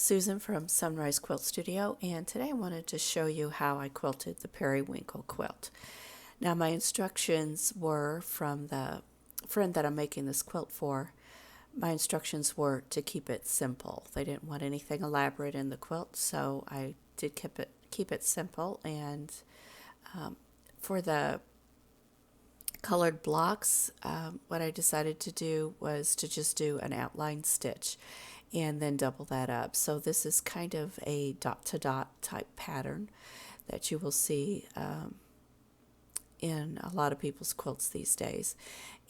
Susan from Sunrise Quilt Studio, and today I wanted to show you how I quilted the Periwinkle quilt. Now my instructions were from the friend that I'm making this quilt for. My instructions were to keep it simple. They didn't want anything elaborate in the quilt, so I did keep it simple. And for the colored blocks, what I decided to do was to just do an outline stitch and then double that up. So this is kind of a dot to dot type pattern that you will see in a lot of people's quilts these days.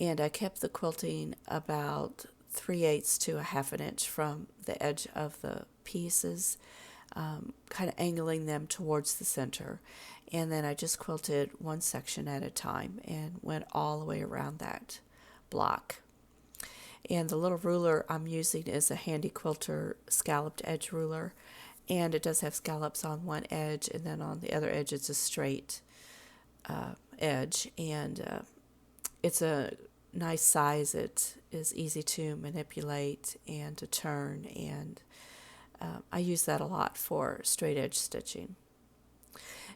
And I kept the quilting about 3/8 to 1/2 inch from the edge of the pieces, kind of angling them towards the center. And then I just quilted one section at a time and went all the way around that block. And the little ruler I'm using is a Handy Quilter scalloped edge ruler, and it does have scallops on one edge, and then on the other edge it's a straight edge, and it's a nice size. It is easy to manipulate and to turn, and I use that a lot for straight edge stitching.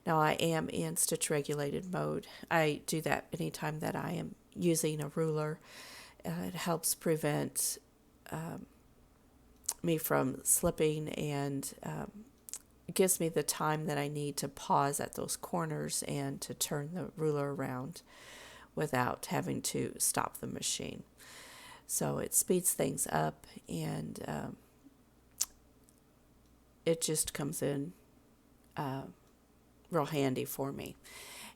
Now I am in stitch regulated mode. I do that anytime that I am using a ruler. It helps prevent me from slipping, and it gives me the time that I need to pause at those corners and to turn the ruler around without having to stop the machine. So it speeds things up, and it just comes in real handy for me.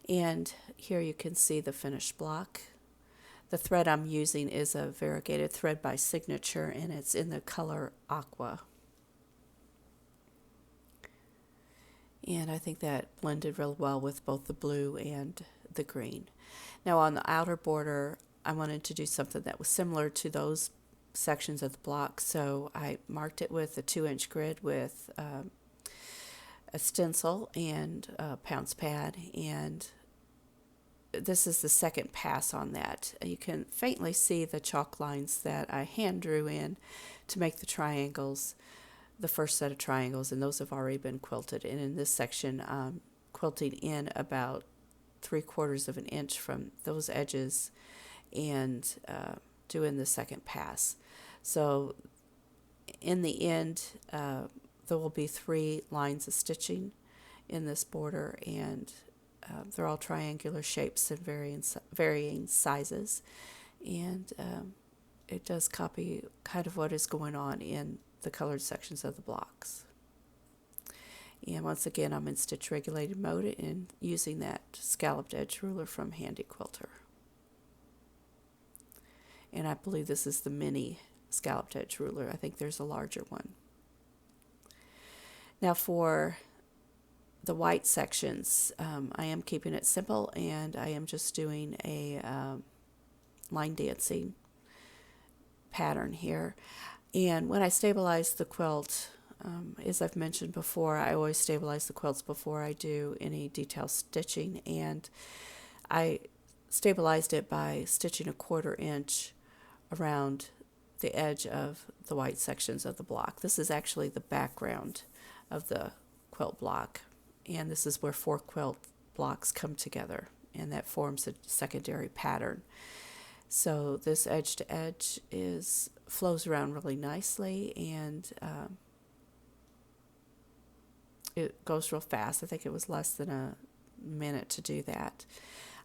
And here you can see the finished block. The thread I'm using is a variegated thread by Signature, and it's in the color Aqua. And I think that blended real well with both the blue and the green. Now on the outer border, I wanted to do something that was similar to those sections of the block, so I marked it with a 2-inch grid with a stencil and a pounce pad, and this is the second pass on that. You can faintly see the chalk lines that I hand drew in to make the triangles, the first set of triangles, and those have already been quilted. And in this section, I'm quilting in about 3/4 of an inch from those edges and doing the second pass. So in the end, there will be 3 lines of stitching in this border, and they're all triangular shapes and varying sizes, and it does copy kind of what is going on in the colored sections of the blocks. And once again, I'm in stitch regulated mode and using that scalloped edge ruler from Handy Quilter. And I believe this is the mini scalloped edge ruler. I think there's a larger one. Now for the white sections, I am keeping it simple, and I am just doing a line dancing pattern here. And when I stabilize the quilt, as I've mentioned before, I always stabilize the quilts before I do any detail stitching, and I stabilized it by stitching a 1/4 inch around the edge of the white sections of the block. This is actually the background of the quilt block, and this is where 4 quilt blocks come together, and that forms a secondary pattern. So this edge to edge flows around really nicely, and it goes real fast. I think it was less than a minute to do that.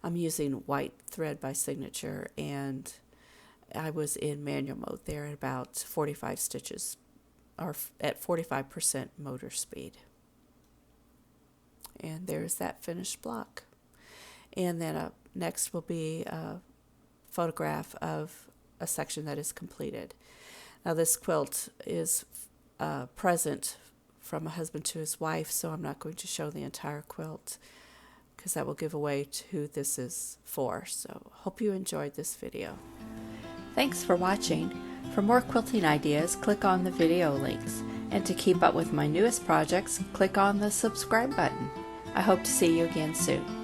I'm using white thread by Signature, and I was in manual mode there at about 45 stitches, or at 45% motor speed. And there's that finished block. And then up next will be a photograph of a section that is completed. Now this quilt is a present from a husband to his wife, so I'm not going to show the entire quilt because that will give away to who this is for. So hope you enjoyed this video. Thanks for watching. For more quilting ideas, click on the video links. And to keep up with my newest projects, click on the subscribe button. I hope to see you again soon.